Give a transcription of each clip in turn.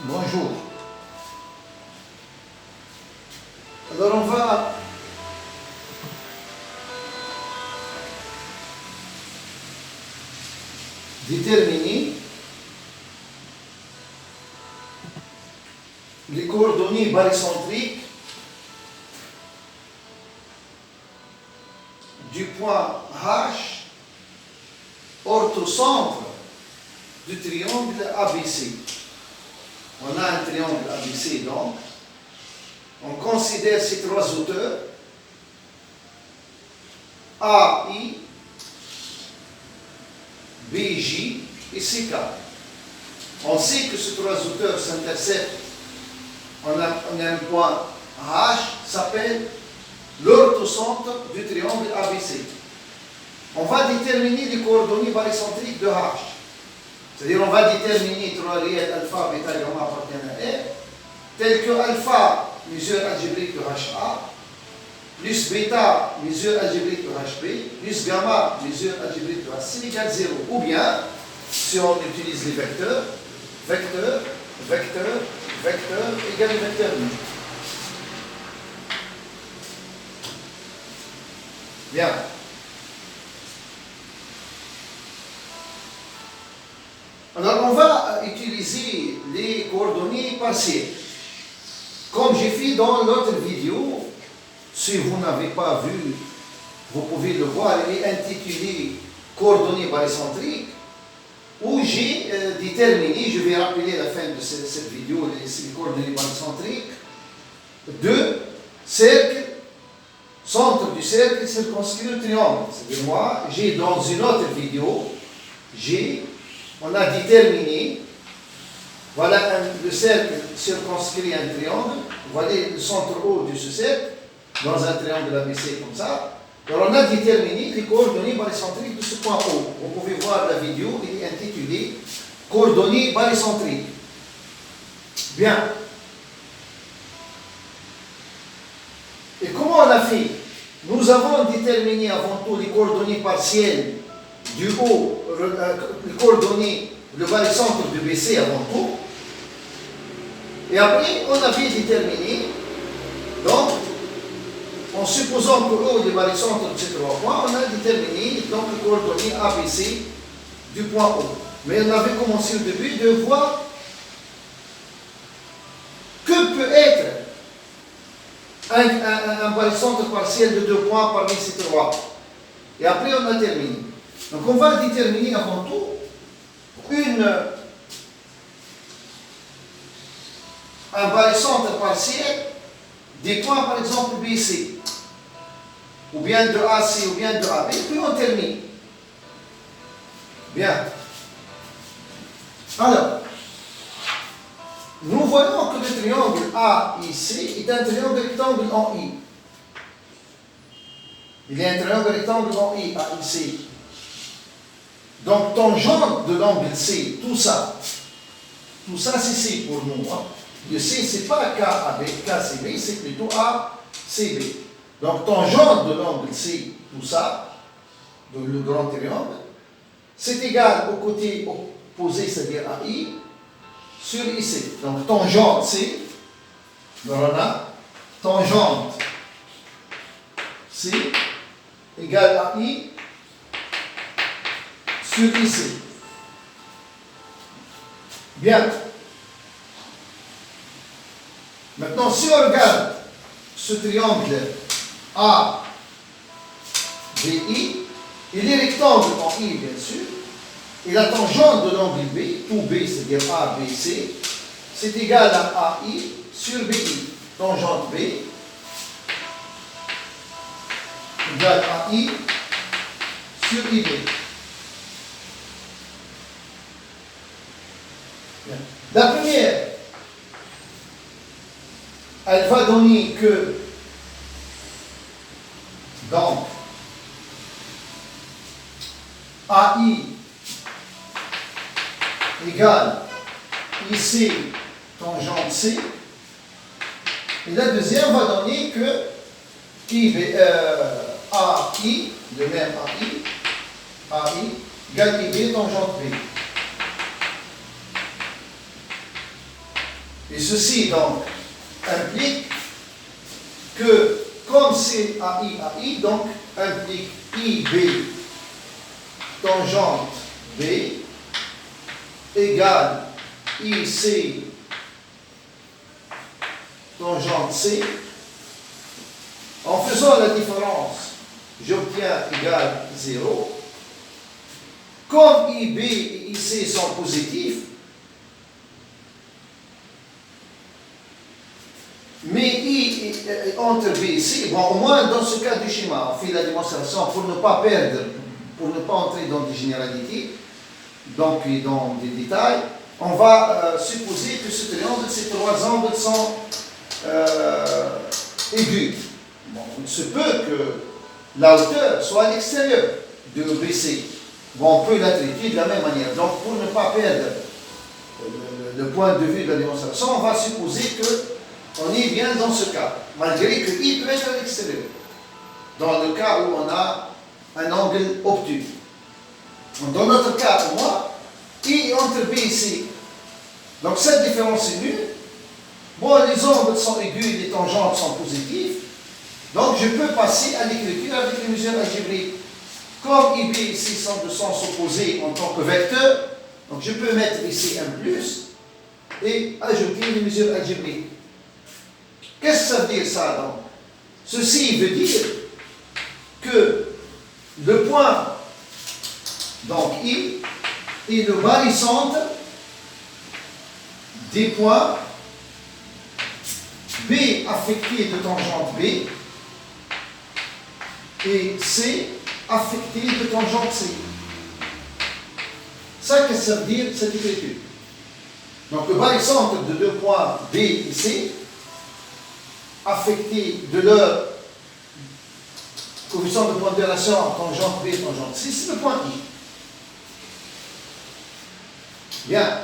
Bonjour. Alors on va déterminer les coordonnées barycentriques du point H orthocentre du triangle ABC. On a un triangle ABC donc. On considère ces trois auteurs AI, BJ et CK. On sait que ces trois auteurs s'interceptent. On a un point H s'appelle l'orthocentre du triangle ABC. On va déterminer les coordonnées barycentriques de H. C'est-à-dire on va déterminer trois réels alpha, bêta, gamma appartiennent à R, tel que alpha, mesure algébrique de HA, plus bêta, mesure algébrique de HB, plus gamma, mesure algébrique de HC égale 0. Ou bien, si on utilise les vecteurs, vecteur, vecteur, vecteur égale vecteur nu. Bien. Alors, on va utiliser les coordonnées partielles. Comme j'ai fait dans l'autre vidéo, si vous n'avez pas vu, vous pouvez le voir, elle est intitulée coordonnées barycentriques, où j'ai déterminé, je vais rappeler à la fin de cette vidéo, les coordonnées barycentriques, de cercle, centre du cercle circonscrit au triangle. C'est-à-dire moi, j'ai dans une autre vidéo, on a déterminé, voilà le cercle circonscrit un triangle, voilà le centre haut de ce cercle, dans un triangle ABC comme ça. Alors on a déterminé les coordonnées barycentriques de ce point haut. Vous pouvez voir la vidéo, elle est intitulée coordonnées barycentriques. Bien. Et comment on a fait? Nous avons déterminé avant tout les coordonnées partielles du haut, les coordonnées, le barycentre de BC avant tout. Et après, on avait déterminé, donc, en supposant que O est le barycentre de ces trois points, on a déterminé donc les coordonnées ABC du point O. Mais on avait commencé au début de voir que peut être un barycentre partiel de deux points parmi ces trois. Et après, on a terminé. Donc, on va déterminer avant tout un barycentre partiel des points, par exemple, BC, ou bien de AC, ou bien de AB, puis on termine. Bien. Alors, nous voyons que le triangle AIC est un triangle rectangle en I. Il est un triangle rectangle en I, AIC. Donc, tangente de l'angle C, tout ça c'est C pour nous. Hein. Le C, ce n'est pas KAB, KCB, c'est plutôt ACB. Donc, tangente de l'angle C, tout ça, de le grand triangle, c'est égal au côté opposé, c'est-à-dire AI, sur IC. Donc, tangente C, on a tangente C égale AI sur IC. Bien. Maintenant, si on regarde ce triangle ABI, il est rectangle en I, bien sûr, et la tangente de l'angle B, tout B, c'est-à-dire ABC, c'est égal à AI sur BI. Tangente B égale à I sur IB. Bien. La première, elle va donner que, donc, AI égale IC tangente C. Et la deuxième va donner que AI, le même AI égale IB tangente B. Et ceci donc implique que comme c'est AI, donc implique IB tangente B égale IC tangente C. En faisant la différence, j'obtiens égal 0. Comme IB et IC sont positifs, mais I entre B et C, bon, au moins dans ce cas du schéma, on fait la démonstration pour ne pas perdre, pour ne pas entrer dans des généralités, donc dans des détails, on va supposer que ce triangle, ces trois angles sont aigus. Bon, il se peut que la hauteur soit à l'extérieur de BC. Bon, on peut la traiter de la même manière. Donc, pour ne pas perdre le point de vue de la démonstration, on va supposer qu'on est bien dans ce cas, malgré que I peut être à l'extérieur, dans le cas où on a un angle obtus. Dans notre cas, au moins, I entre B et C. Donc, cette différence est nulle. Bon, les angles sont aigus et les tangentes sont positives. Donc, je peux passer à l'écriture avec les mesures algébriques. Comme IB et C sont de sens opposés en tant que vecteur, donc je peux mettre ici un plus et ajouter les mesures algébriques. Qu'est-ce que ça veut dire ça donc? Ceci veut dire que le point, donc I, est le barycentre des points B affecté de tangente B et C affecté de tangente C. Ça, qu'est-ce que ça veut dire, cette écriture? Donc, le barycentre de deux points B et C, affectés de leur coefficient de pondération tangente B et tangente C, c'est le point I. Bien.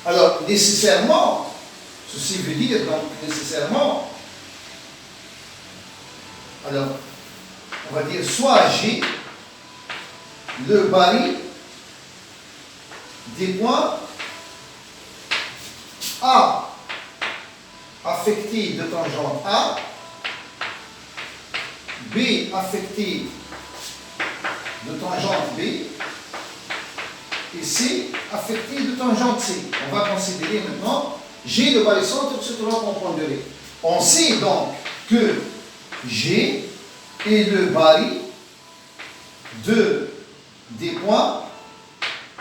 Alors, nécessairement, ceci veut dire, donc, nécessairement, alors, on va dire soit G, le baril des points A affecté de tangente A, B affecté de tangente B, et C affecté de tangente C. On va considérer maintenant G le barycentre de ce trois pondéré. On sait donc que G est le baril des points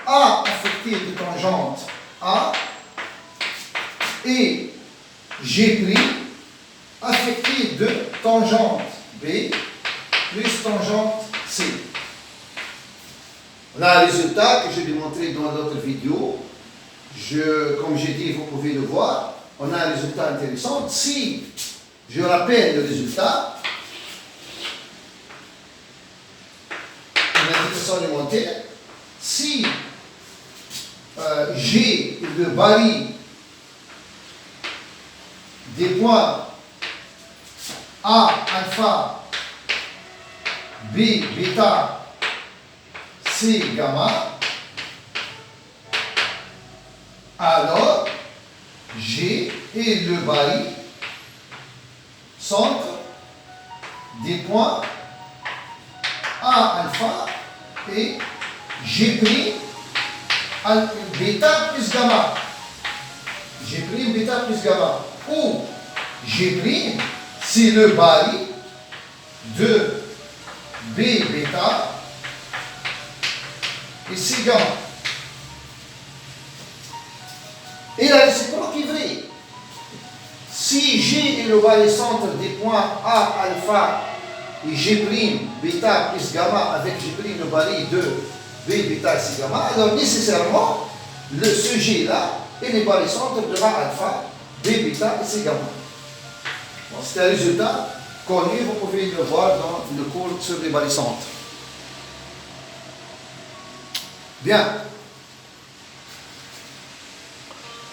A affecté de tangente A et G' affecté de tangente B plus tangente C. On a un résultat que j'ai démontré dans l'autre vidéo. Comme j'ai dit, vous pouvez le voir. On a un résultat intéressant. Si je rappelle le résultat, une indication élémentaire, si G est le baril des points A, alpha, B, bêta, C, gamma, alors G est le baril centre des points A, alpha et G' bêta plus gamma. G' bêta plus gamma. Ou G', c'est le baril de B bêta et C gamma. Et la réciproque est vraie. Si G est le barycentre des points A, alpha et G' bêta plus gamma avec G' le baril de B bêta et C gamma, alors nécessairement, ce G-là est le barycentre de A alpha, B bêta et C gamma. Bon, c'est un résultat connu, vous pouvez le voir dans le cours sur les barycentres. Bien.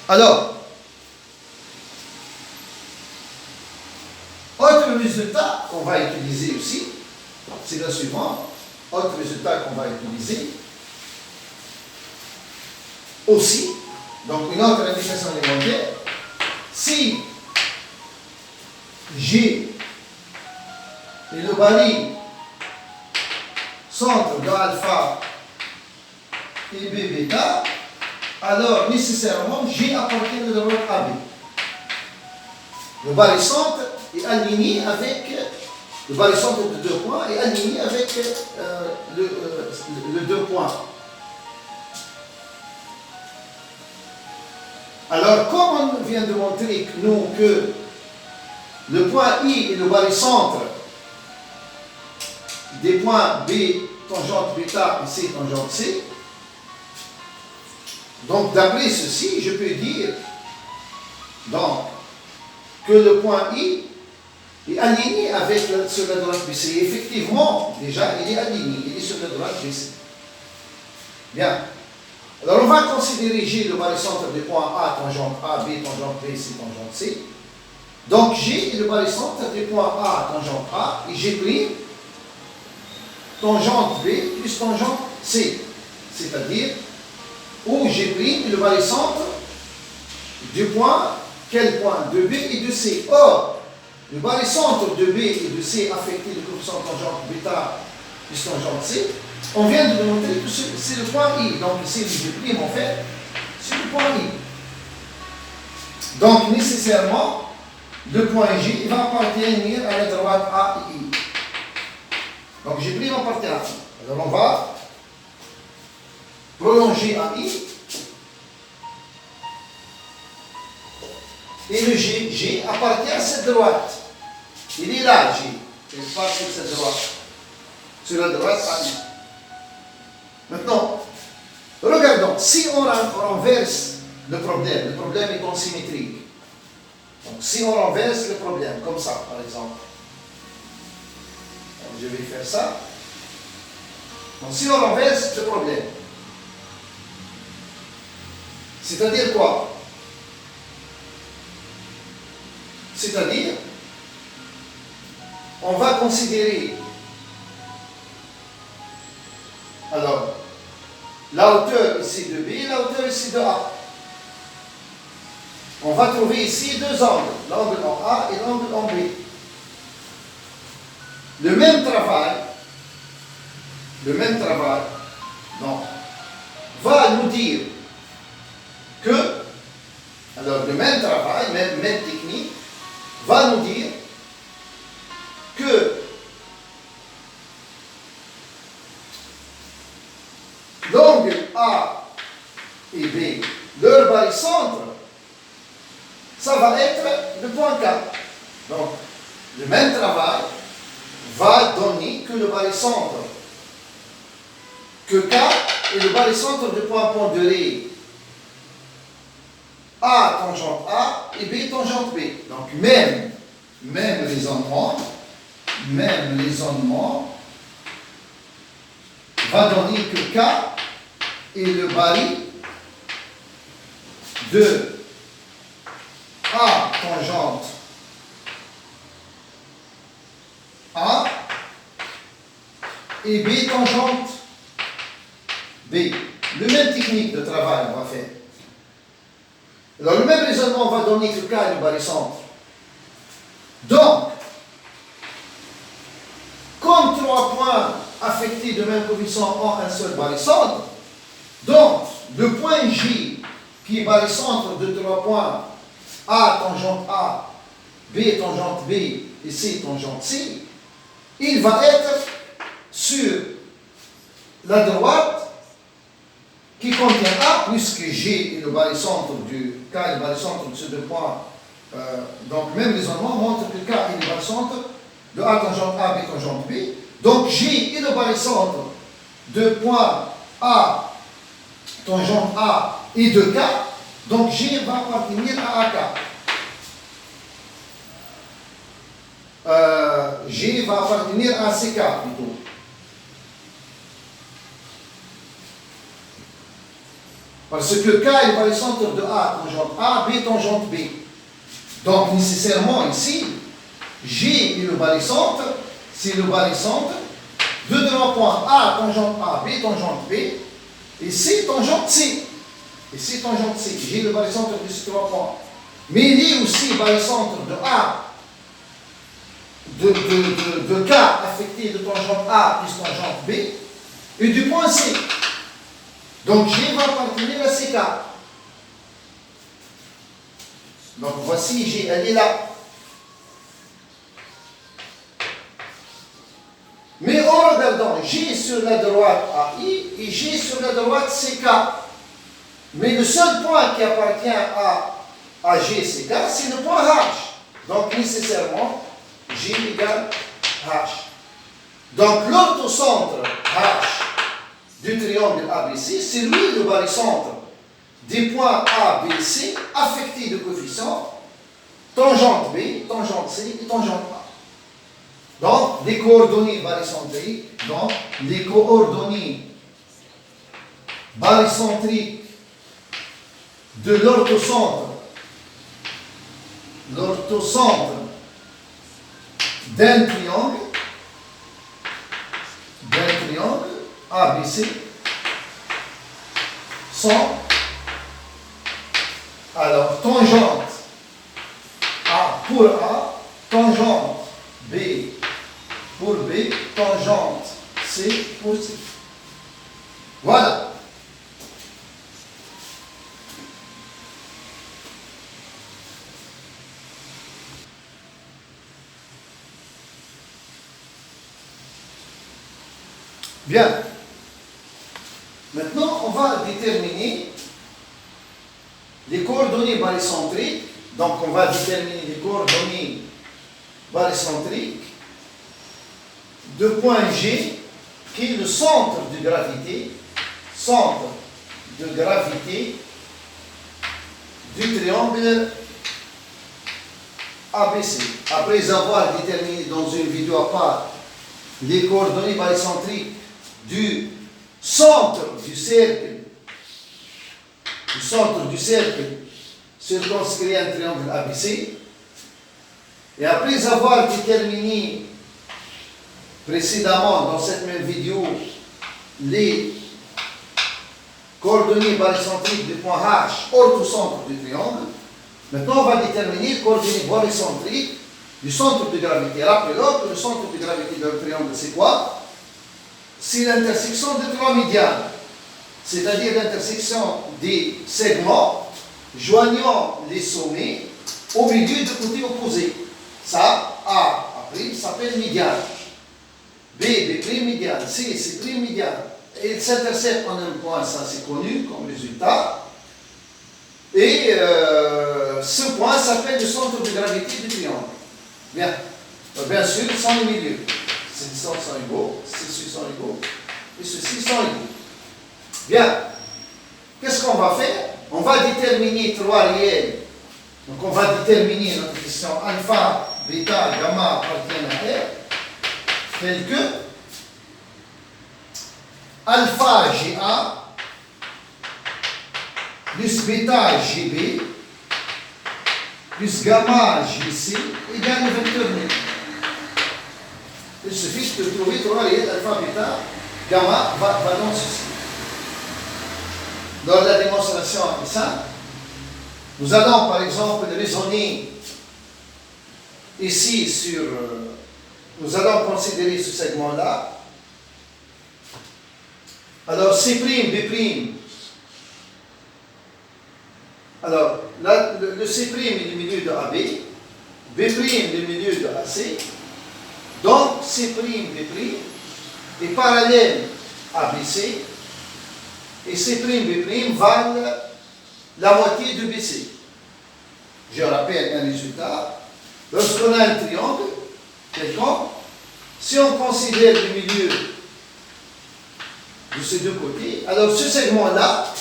Alors, autre résultat qu'on va utiliser aussi, c'est le suivant. Autre résultat qu'on va utiliser, aussi, donc une autre indication élémentaire, si G est le baril centre de alpha et B bêta, alors nécessairement G appartient de droite à B. Le barycentre est aligné avec le barycentre de 2 points est aligné avec le 2 points. Alors, comme on vient de montrer que le point I est le barycentre des points B tangente bêta et C tangente C, donc d'après ceci, je peux dire donc, que le point I est aligné sur la droite BC. Effectivement, déjà, il est aligné, il est sur la droite BC. Bien. Alors, on va considérer G le barycentre des points A, tangente A, B, tangente B, C, tangente C. Donc, G est le barycentre des points A, tangente A, et G', tangente B plus tangente C. C'est-à-dire, où G' est le barycentre du point, quel point? De B et de C. Or, le barycentre de B et de C affecté de coefficient tangente bêta plus tangente C, on vient de démontrer que c'est le point I. Donc ici, le G' en fait, c'est le point I. Donc nécessairement, le point J va appartenir à la droite A et I. Donc G' appartient à I. Alors on va prolonger à I. Et le G appartient à cette droite. Il est là, G. Il passe sur cette droite. Sur la droite A I. Maintenant, regardons. Si on renverse le problème est en symétrique. Donc, si on renverse le problème, comme ça, par exemple. Donc, je vais faire ça. Donc, si on renverse le problème, c'est-à-dire quoi? C'est-à-dire, on va considérer, alors, la hauteur ici de B et la hauteur ici de A. On va trouver ici deux angles, l'angle en A et l'angle en B. Le même travail, non, va nous dire que, alors le même travail, même technique, va nous dire que l'angle A et B, leur barycentre, ça va être le point K. Donc, le même travail va donner que le barycentre, que K est le barycentre du point pondéré A tangente A et B tangente B. Donc, même raisonnement va donner que K est le bary de A tangente A et B tangente B. Le même technique de travail on va faire. Alors le même raisonnement va donner que K est le barycentre. Donc, comme trois points affectés de même coefficient ont un seul barycentre, donc le point J qui est barycentre de trois points A tangente A, B tangente B et C tangente C, il va être sur la droite qui contient A, puisque G est le barycentre du K est le barycentre de ces deux points. Donc, même raisonnement montre que K est le barycentre de A tangente A, B tangente B. Donc, G est le barycentre de points A tangente A et de K. Donc, G va appartenir à AK. G va appartenir à CK plutôt. Parce que K est le barycentre de A tangente A, B tangente B. Donc, nécessairement ici, G est le barycentre, c'est le barycentre de trois points A tangente A, B tangente B et C tangente C. et C tangente C. J'ai le barycentre de ces 3 points. Mais il y a aussi barycentre de A, de K affecté de tangente A plus tangente B, et du point C. Donc G va appartenir à CK. Donc voici G, elle est là. Mais en regardant G sur la droite AI et G sur la droite CK. Mais le seul point qui appartient à G, CK, c'est le point H. Donc nécessairement, G égale H. Donc l'orthocentre H du triangle ABC, c'est lui le barycentre des points A, B, C affectés de coefficients tangente B, tangente C et tangente A. Donc, les coordonnées barycentriques, donc les coordonnées barycentriques de l'orthocentre d'un triangle ABC sont alors tangente A pour A, tangente B pour B, tangente C pour C. Voilà. Bien. Maintenant, on va déterminer les coordonnées barycentriques. Donc, on va déterminer les coordonnées barycentriques de point G, qui est le centre de gravité du triangle ABC. Après avoir déterminé dans une vidéo à part les coordonnées barycentriques du centre du cercle circonscrit un triangle ABC, et après avoir déterminé précédemment dans cette même vidéo les coordonnées barycentriques du point H orthocentre du triangle, maintenant on va déterminer les coordonnées barycentriques du centre de gravité. Rappelez-vous que le centre de gravité d'un triangle, c'est quoi? C'est l'intersection de 3 médianes, c'est-à-dire l'intersection des segments joignant les sommets au milieu de côtés opposés. Ça, A' s'appelle médiane. B, B' médiane. C, C' médiane. Et ils s'interceptent en un point, ça c'est connu comme résultat. Et ce point s'appelle le centre de gravité du triangle. Bien. Bien sûr, sans le milieu. Ces sont égaux, ceux-ci sont égaux, et ceux-ci sont égaux. Bien. Qu'est-ce qu'on va faire? On va déterminer 3 réels. Donc on va déterminer notre question alpha, bêta, gamma appartiennent à R, tel que alpha GA plus bêta GB plus gamma GC égale le vecteur net. Il suffit de trouver 3 réels alpha, bêta, gamma va dans ceci. Dans la démonstration est simple. Nous allons par exemple raisonner ici sur. Nous allons considérer ce segment-là. Alors C', B'. Alors là, le C' est le milieu de AB, B' est le milieu de AC. Donc C', B' est parallèle à BC. Et C', B' valent la moitié de BC. Je rappelle un résultat. Lorsqu'on a un triangle quelconque, si on considère le milieu de ces deux côtés, alors ce segment-là,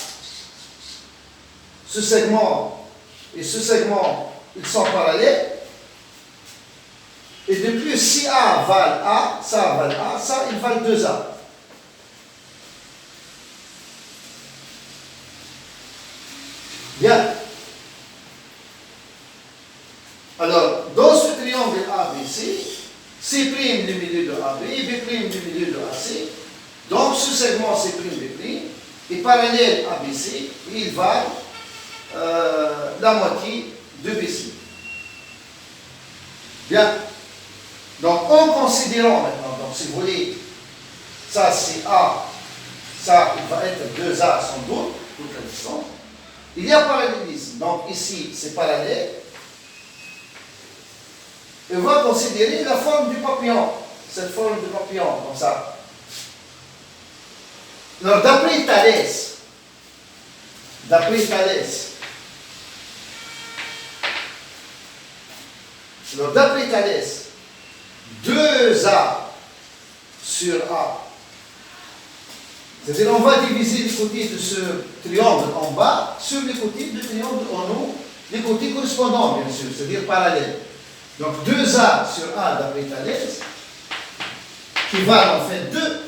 ce segment et ce segment, ils sont parallèles. Et de plus, si A vale A, ça, ils valent 2A. Bien. Alors, dans ce triangle ABC, C' le milieu de AB, B' le milieu de AC. Donc, ce segment C', B' est parallèle à BC ils valent la moitié de BC. Bien. Donc, en considérant maintenant, donc si vous voulez, ça c'est A, ça il va être 2A sans doute, toute la distance. Il y a parallélisme. Donc ici, c'est parallèle. Et on va considérer la forme du papillon. Cette forme du papillon, comme ça. Alors, d'après Thalès, 2A sur A, c'est-à-dire on va diviser les côtés de ce triangle en bas sur les côtés du triangle en haut, les côtés correspondants bien sûr, c'est-à-dire parallèles. Donc 2A sur A d'après Thalès, qui valent en fait 2,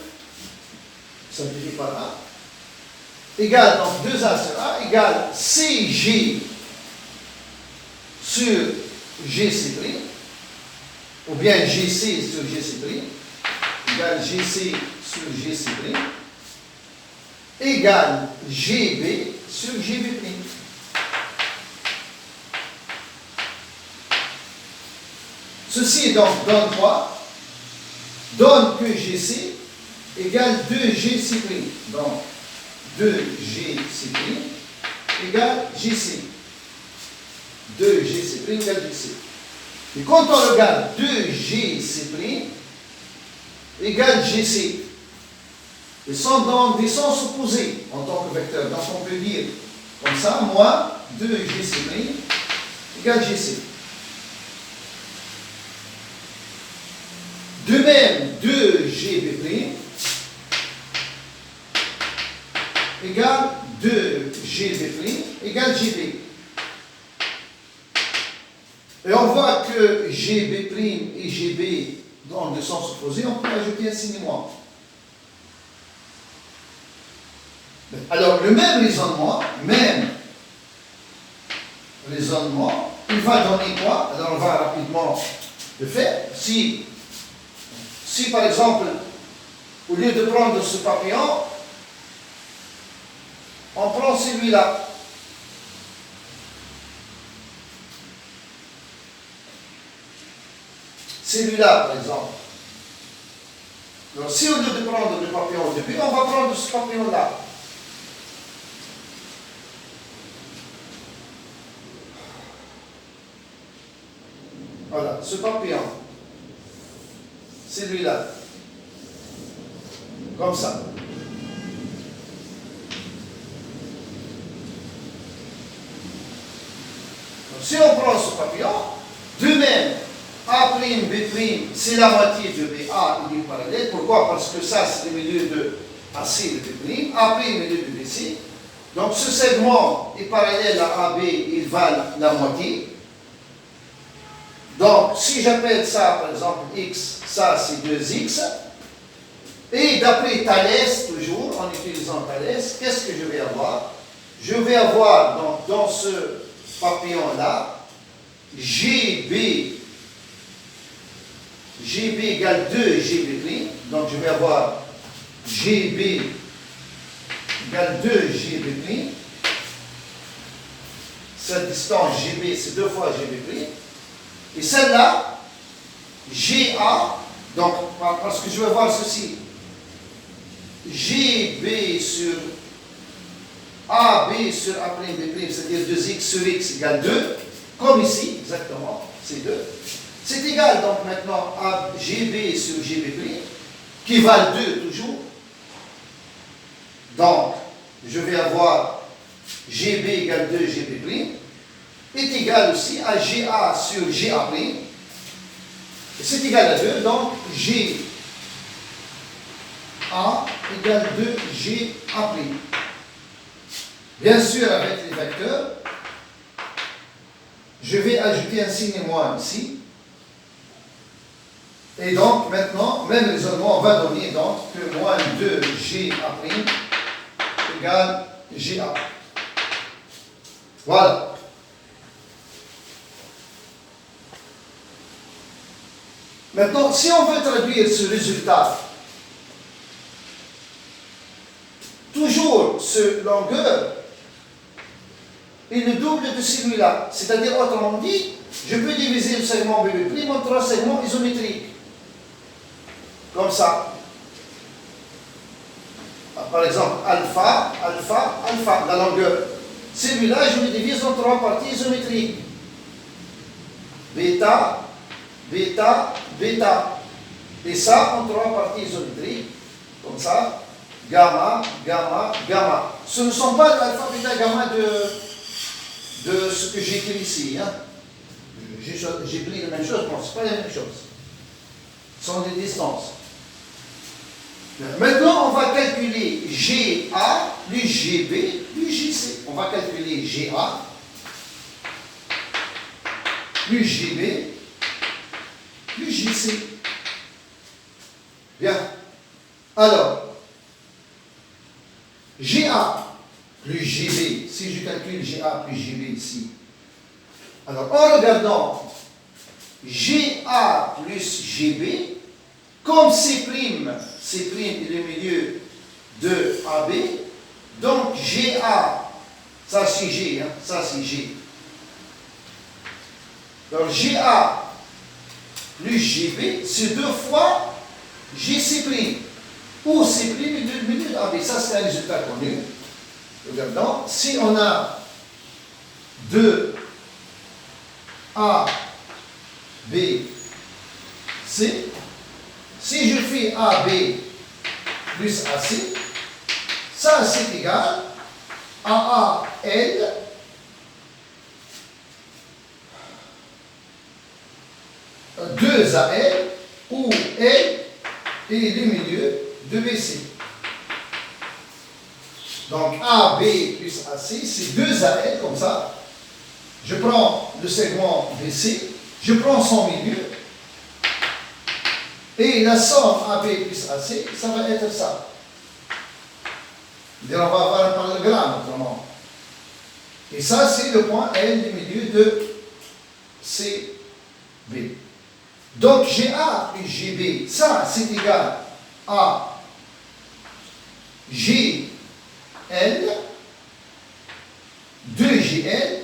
simplifié par A, égale donc 2A sur A, égale CG sur GC', ou bien GC sur GC', égale GC sur GC', égale GB sur GB'. Ceci donc donne quoi? Donne que GC égale 2GC'. Donc 2GC' égale GC. 2GC' égale GC. Et quand on regarde 2GC' égale GC, ils sont dans des sens opposés en tant que vecteur. Donc on peut dire comme ça, moins 2GC' égale GC. De même, 2GB' égale 2GB' égale GB. Et on voit que GB' et GB dans le sens opposé, on peut ajouter un signe moins. Alors, le même raisonnement, il va donner quoi? Alors, on va rapidement le faire. Si par exemple, au lieu de prendre ce papillon, on prend celui-là. Celui-là, par exemple. Donc, si au lieu de prendre le papillon au début, on va prendre ce papillon-là. Voilà, ce papillon. Celui-là. Comme ça. Donc, si on prend ce papillon, de même, A', B', c'est la moitié de BA, il est parallèle. Pourquoi? Parce que ça, c'est le milieu de AC et de B', A', milieu de BC. Donc, ce segment est parallèle à AB, il valent la moitié. Donc, si j'appelle ça, par exemple, X, ça, c'est 2X. Et d'après Thalès, toujours, en utilisant Thalès, qu'est-ce que je vais avoir? Je vais avoir, donc, dans ce papillon-là, GB égale 2GB'. Donc, je vais avoir GB égale 2GB'. Cette distance GB, c'est 2 fois GB'. Et celle-là, GA, donc, parce que je vais voir ceci, GB sur AB sur A', B', c'est-à-dire 2X sur X égale 2, comme ici, exactement, c'est 2. C'est égal, donc, maintenant, à GB sur GB', qui valent 2 toujours. Donc, je vais avoir GB égale 2 GB', est égal aussi à GA sur GA'. C'est égal à 2, donc GA égale 2 GA'. Bien sûr, avec les vecteurs, je vais ajouter un signe moins ici. Et donc, maintenant, même raisonnement, on va donner donc que moins 2 GA' égale GA. Voilà. Maintenant, si on veut traduire ce résultat, toujours ce longueur, est le double de celui-là. C'est-à-dire, autrement dit, je peux diviser le segment BB' en 3 segments isométriques. Comme ça. Par exemple, alpha, alpha, alpha, la longueur. Celui-là, je le divise en 3 parties isométriques. Bêta, bêta, bêta. Et ça en 3 parties isométriques. Comme ça. Gamma, gamma, gamma. Ce ne sont pas l'alpha, bêta, gamma de ce que j'écris ici. Hein. J'ai pris la même chose, bon, ce n'est pas la même chose. Ce sont des distances. Maintenant, on va calculer GA plus GB plus JC. On va calculer GA plus GB plus JC. Bien. Alors, GA plus GB, si je calcule GA plus GB ici, alors en regardant GA plus GB, comme C' est le milieu de AB, donc GA, ça c'est G, hein, ça c'est G. Alors GA plus GB, c'est 2 fois GC', ou C' est le milieu de AB. Ça c'est un résultat connu. Regardons, si on a 2 A, B, C, si je fais AB plus AC, ça c'est égal à AL deux AL où L est le milieu de BC. Donc AB plus AC, c'est 2 AL comme ça. Je prends le segment BC, je prends son milieu, et la somme AB plus AC, ça va être ça. On va avoir un parallélogramme autrement. Et ça, c'est le point L du milieu de CB. Donc GA plus GB, ça c'est égal à GL, 2GL,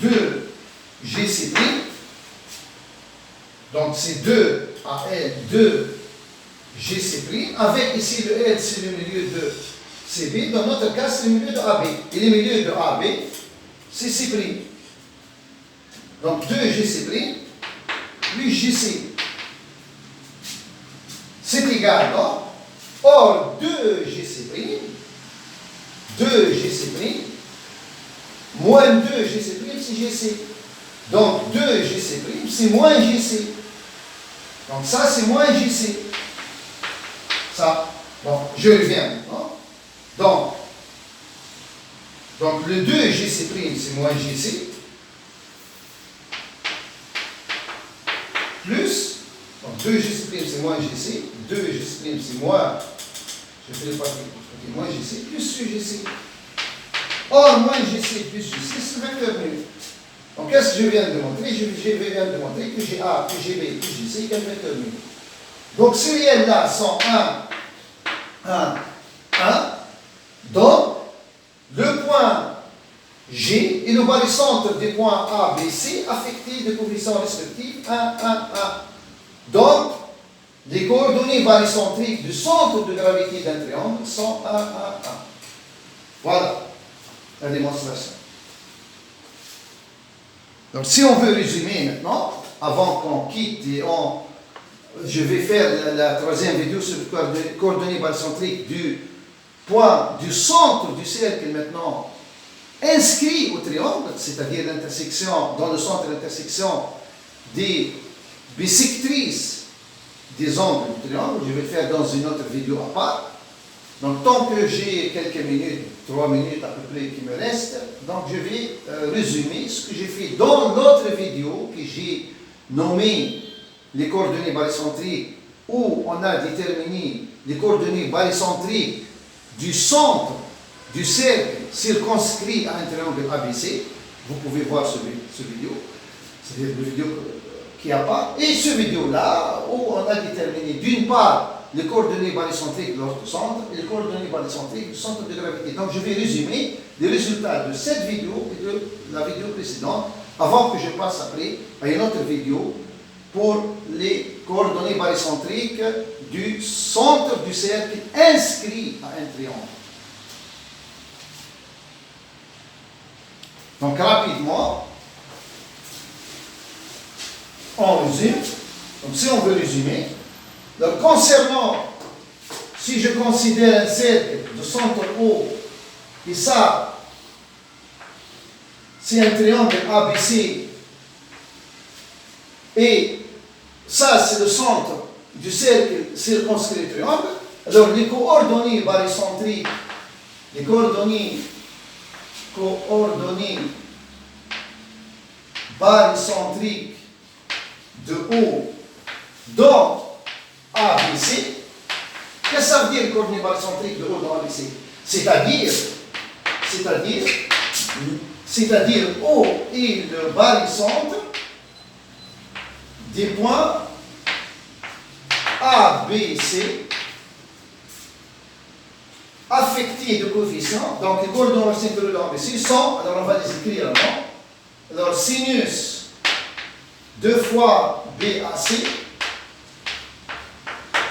2GC'. Donc c'est 2 AL, 2GC', avec ici le L, c'est le milieu de CB. Dans notre cas, c'est le milieu de AB. Et le milieu de AB, c'est C'. Donc 2GC' plus JC. C'est égal, non? Or, 2GC', moins 2GC', c'est GC. Donc 2GC', c'est moins GC. Donc ça, c'est moins JC. Ça. Bon, je reviens maintenant. Donc le 2GC', c'est moins JC. Plus, donc 2GC', c'est moins GC. 2GC', c'est moins, je fais le papier, moins GC, plus GC. Or, moins GC plus GC, c'est le vecteur nu. Donc, qu'est-ce que je viens de démontrer? Je viens de démontrer que GA plus GB plus JC égale vecteur nu. Donc, ces réels-là sont 1. Donc, le point G est le barycentre des points A, B, C affectés de positions respectives 1. Donc, les coordonnées barycentriques du centre de gravité d'un triangle sont 1. Voilà la démonstration. Donc, si on veut résumer maintenant, avant qu'on quitte et je vais faire la troisième vidéo sur les coordonnées barycentriques du point, du centre du cercle maintenant inscrit au triangle, c'est-à-dire l'intersection, dans le centre d'intersection des bisectrices des angles du triangle. Je vais le faire dans une autre vidéo à part. Donc, tant que j'ai quelques minutes, 3 minutes à peu près qui me restent, donc je vais résumer ce que j'ai fait dans l'autre vidéo que j'ai nommé les coordonnées barycentriques, où on a déterminé les coordonnées barycentriques du centre du cercle circonscrit à un triangle ABC. Vous pouvez voir ce vidéo. C'est une vidéo qui a pas. Et ce vidéo-là, où on a déterminé d'une part les coordonnées barycentriques de l'orthocentre et les coordonnées barycentriques du centre de gravité. Donc je vais résumer les résultats de cette vidéo et de la vidéo précédente avant que je passe après à une autre vidéo pour les coordonnées barycentriques du centre du cercle inscrit à un triangle. Donc rapidement, on résume. Donc si on veut résumer, donc concernant, si je considère un cercle de centre O, et ça, c'est un triangle ABC, et ça, c'est le centre du cercle circonscrit triangle, alors les coordonnées barycentriques, les coordonnées barycentriques de O dans ABC, qu'est-ce que ça veut dire les coordonnées barycentriques de O dans ABC? C'est-à-dire O est le barycentre des points ABC affectés de coefficients. Donc les coordonnées barycentriques de ABC sont, alors on va les écrire avant. Alors sinus 2 fois BAC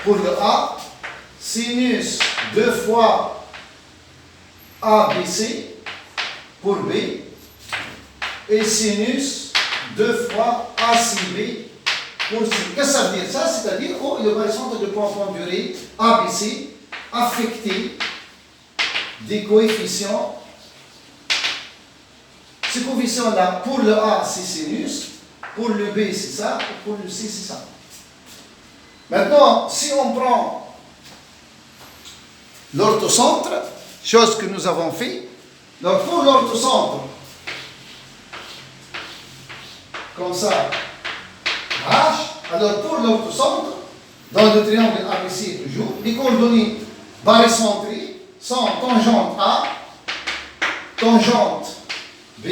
pour le A, sinus 2 fois ABC pour B, et sinus 2 fois ACB pour C. Qu'est-ce que ça veut dire ça? C'est-à-dire O est le barycentre de point pendulé ABC affecté des coefficients. Ces coefficients-là, pour le A, c'est sinus, pour le B, c'est ça, et pour le C, c'est ça. Maintenant, si on prend l'orthocentre, chose que nous avons fait, donc pour l'orthocentre, comme ça, H, alors pour l'orthocentre, dans le triangle ABC toujours, les coordonnées barycentriques sont tangente A, tangente B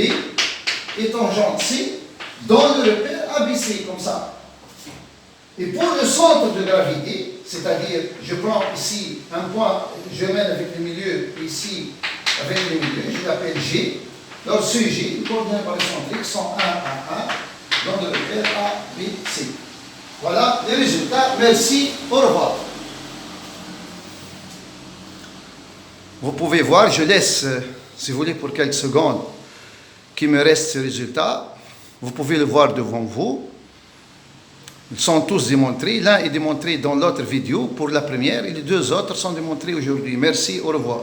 et tangente C dans le repère ABC, comme ça. Et pour le centre de gravité, c'est-à-dire, je prends ici un point, je mène avec le milieu, ici avec le milieu, je l'appelle G. Alors ce G, les coordonnées barycentriques sont 1 à 1 dans le repère ABC. Voilà les résultats. Merci, au revoir. Vous pouvez voir, je laisse, si vous voulez, pour quelques secondes, qu'il me reste ces résultats. Vous pouvez le voir devant vous. Ils sont tous démontrés. L'un est démontré dans l'autre vidéo pour la première et les deux autres sont démontrés aujourd'hui. Merci, au revoir.